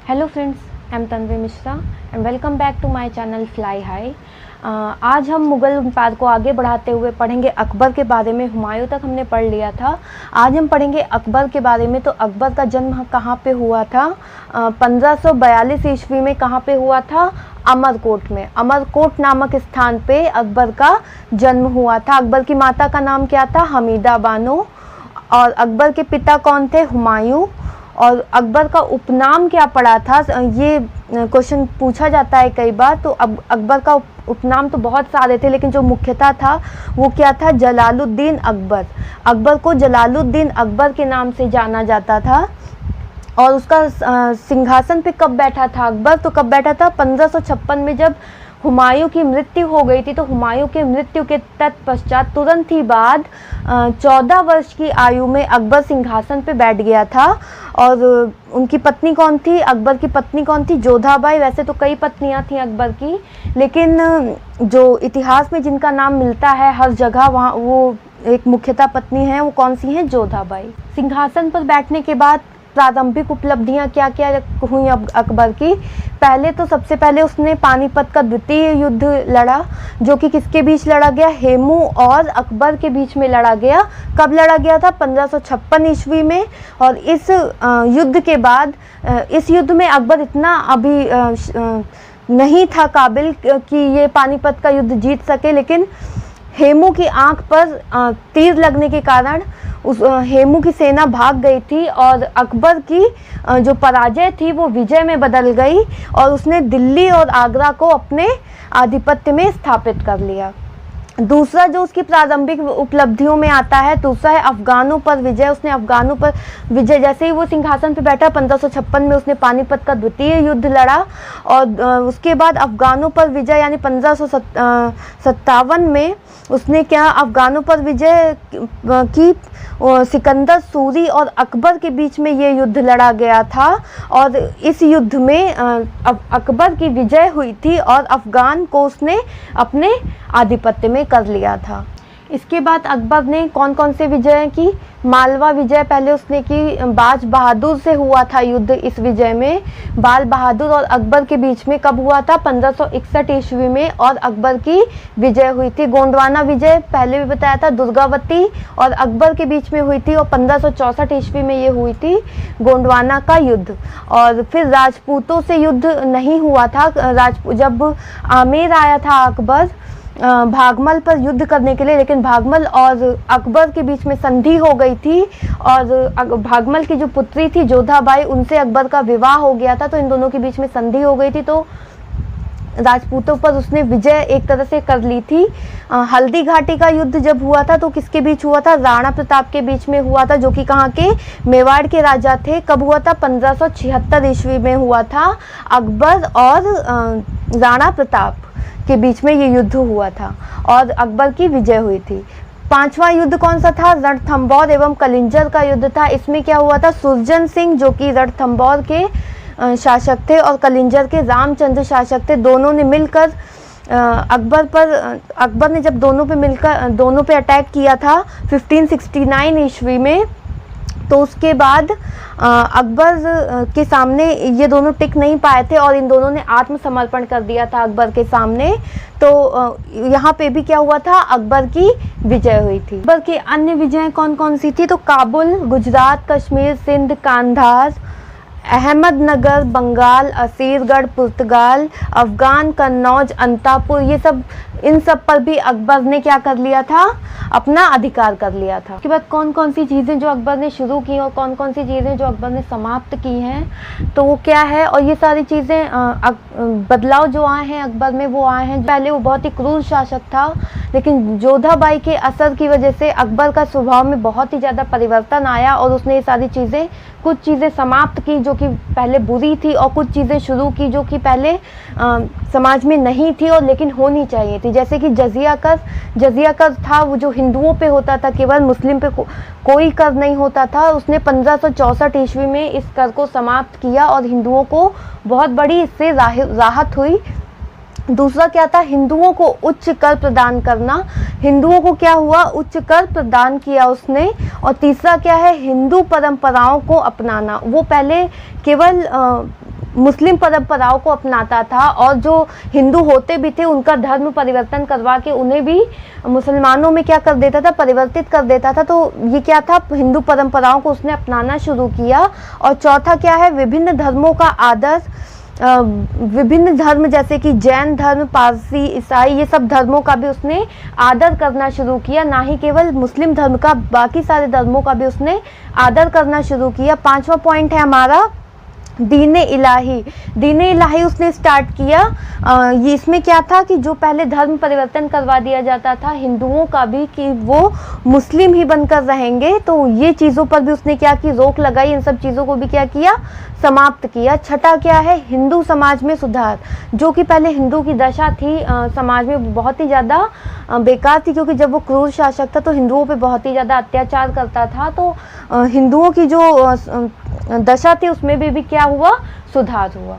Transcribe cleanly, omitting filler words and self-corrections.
Hello friends, I am Tanvi Mishra and welcome back to my channel fly high. आज हम Mughal empire को आगे बढ़ाते हुए पढ़ेंगे अकबर के बारे में। हुमायूं तक हमने पढ़ लिया था, आज हम पढ़ेंगे अकबर के बारे में। तो अकबर का जन्म कहाँ पे हुआ था? 1542 ईस्वी में। कहाँ पे हुआ था? अमरकोट में। अमरकोट नामक स्थान पे अकबर का जन्म हुआ था। अकबर की माता का नाम क्या था? हमीदा बानो। और अकबर के पिता कौन थे? हुमायूं। और अकबर का उपनाम क्या पड़ा था? ये क्वेश्चन पूछा जाता है कई बार। तो अब अकबर का उपनाम तो बहुत सारे थे, लेकिन जो मुख्यतः था वो क्या था? जलालुद्दीन अकबर। अकबर को जलालुद्दीन अकबर के नाम से जाना जाता था। और उसका सिंहासन पे कब बैठा था अकबर? तो कब बैठा था? 1556 में, जब हुमायूं की मृत्यु हो गई थी। तो हुमायूं के मृत्यु के तत्पश्चात तुरंत ही बाद 14 वर्ष की आयु में अकबर सिंहासन पे बैठ गया था। और उनकी पत्नी कौन थी? अकबर की पत्नी कौन थी? जोधाबाई। वैसे तो कई पत्नियां थी अकबर की, लेकिन जो इतिहास में जिनका नाम मिलता है हर जगह, वहाँ वो एक मुख्यतः पत्नी है, वो कौन सी हैं? जोधाबाई। सिंहासन पर बैठने के बाद प्रारंभिक उपलब्धियां क्या क्या हुई अकबर की? पहले तो सबसे पहले उसने पानीपत का द्वितीय युद्ध लड़ा, जो कि किसके बीच लड़ा गया? हेमू और अकबर के बीच में लड़ा गया। कब लड़ा गया था? 1556 ईस्वी में। और इस युद्ध के बाद, इस युद्ध में अकबर इतना अभी नहीं था काबिल कि ये पानीपत का युद्ध जीत सके, लेकिन हेमू की आंख पर तीर लगने के कारण उस हेमू की सेना भाग गई थी और अकबर की जो पराजय थी वो विजय में बदल गई और उसने दिल्ली और आगरा को अपने आधिपत्य में स्थापित कर लिया। दूसरा जो उसकी प्रारंभिक उपलब्धियों में आता है, दूसरा है अफगानों पर विजय। उसने अफगानों पर विजय, जैसे ही वो सिंहासन पर बैठा 1556 में, उसने पानीपत का द्वितीय युद्ध लड़ा। और उसके बाद अफगानों पर विजय यानी 1557 में उसने क्या? अफगानों पर विजय की। सिकंदर सूरी और अकबर के बीच में ये युद्ध लड़ा गया था और इस युद्ध में अकबर की विजय हुई थी और अफगान को उसने अपने आधिपत्य में कर लिया था। इसके बाद अकबर ने कौन कौन से विजय की? मालवा विजय पहले उसने की। बाज बहादुर से हुआ था युद्ध। इस विजय में बाल बहादुर और अकबर के बीच में कब हुआ था? 1561 ईस्वी में, और अकबर की विजय हुई थी। गोंडवाना विजय पहले भी बताया था, दुर्गावती और अकबर के बीच में हुई थी और 1564 ईस्वी में ये हुई थी गोंडवाना का युद्ध। और फिर राजपूतों से युद्ध नहीं हुआ था। जब आमेर आया था अकबर भागमल पर युद्ध करने के लिए, लेकिन भागमल और अकबर के बीच में संधि हो गई थी और भागमल की जो पुत्री थी जोधाबाई, उनसे अकबर का विवाह हो गया था। तो इन दोनों के बीच में संधि हो गई थी, तो राजपूतों पर उसने विजय एक तरह से कर ली थी। हल्दी घाटी का युद्ध जब हुआ था तो किसके बीच हुआ था? राणा प्रताप के बीच में हुआ था, जो कि कहाँ के? मेवाड़ के राजा थे। कब हुआ था? 1576 ईस्वी में हुआ था। अकबर और राणा प्रताप के बीच में ये युद्ध हुआ था और अकबर की विजय हुई थी। पांचवा युद्ध कौन सा था? रणथंभौर एवं कलिंजर का युद्ध था। इसमें क्या हुआ था? सुरजन सिंह, जो कि रणथंभौर के शासक थे, और कलिंजर के रामचंद्र शासक थे। दोनों ने मिलकर अकबर ने जब दोनों पे अटैक किया था 1569 ईस्वी में, तो उसके बाद अकबर के सामने ये दोनों टिक नहीं पाए थे और इन दोनों ने आत्मसमर्पण कर दिया था अकबर के सामने। तो यहाँ पे भी क्या हुआ था? अकबर की विजय हुई थी। अकबर की अन्य विजय कौन कौन सी थी? तो काबुल, गुजरात, कश्मीर, सिंध, कांधार, अहमदनगर, बंगाल, असीरगढ़, पुर्तगाल, अफगान, कन्नौज, अंतापुर, इन सब पर भी अकबर ने क्या कर लिया था? अपना अधिकार कर लिया था। उसके बाद कौन कौन सी चीज़ें जो अकबर ने शुरू की और कौन कौन सी चीज़ें जो अकबर ने समाप्त की हैं, तो वो क्या है? और ये सारी चीज़ें बदलाव जो आए हैं अकबर में, वो आए हैं। पहले वो बहुत ही क्रूर शासक था, लेकिन जोधाबाई के असर की वजह से अकबर का स्वभाव में बहुत ही ज़्यादा परिवर्तन आया और उसने ये सारी चीज़ें, कुछ चीज़ें समाप्त की जो कि पहले बुरी थी और कुछ चीज़ें शुरू की जो कि पहले समाज में नहीं थी और लेकिन होनी चाहिए थी। जैसे कि जजिया कर था, वो जो हिंदुओं पे होता था, केवल मुस्लिम पे कोई कर नहीं होता था। उसने 1564 ईस्वी में इस कर को समाप्त किया और हिंदुओं को बहुत बड़ी इससे राहत हुई। दूसरा क्या था? हिंदुओं को उच्च कर प्रदान करना। हिंदुओं को क्या हुआ? उच्च कर प्रदान किया उसने। और तीसरा क्या है? हिंदू परंपराओं को अपनाना। वो पहले केवल मुस्लिम परंपराओं को अपनाता था और जो हिंदू होते भी थे उनका धर्म परिवर्तन करवा के उन्हें भी मुसलमानों में क्या कर देता था, परिवर्तित कर देता था। तो ये क्या था, हिंदू परंपराओं को उसने अपनाना शुरू किया। और चौथा क्या है, विभिन्न धर्मों का आदर, विभिन्न धर्म जैसे कि जैन धर्म, पारसी, ईसाई, ये सब धर्मों का भी उसने आदर करना शुरू किया, ना ही केवल मुस्लिम धर्म का, बाकी सारे धर्मों का भी उसने आदर करना शुरू किया। पांचवा पॉइंट है हमारा दीन इलाही। दीन इलाही उसने स्टार्ट किया। ये इसमें क्या था कि जो पहले धर्म परिवर्तन करवा दिया जाता था हिंदुओं का भी कि वो मुस्लिम ही बनकर रहेंगे, तो ये चीज़ों पर भी उसने क्या की, रोक लगाई, इन सब चीज़ों को भी क्या किया, समाप्त किया। छठा क्या है, हिंदू समाज में सुधार। जो कि पहले हिंदू की दशा थी समाज में बहुत ही ज़्यादा बेकार थी, क्योंकि जब वो क्रूर शासक था तो हिंदुओं पे बहुत ही ज़्यादा अत्याचार करता था। तो हिंदुओं की जो दशा थी उसमें भी क्या हुआ, सुधार हुआ।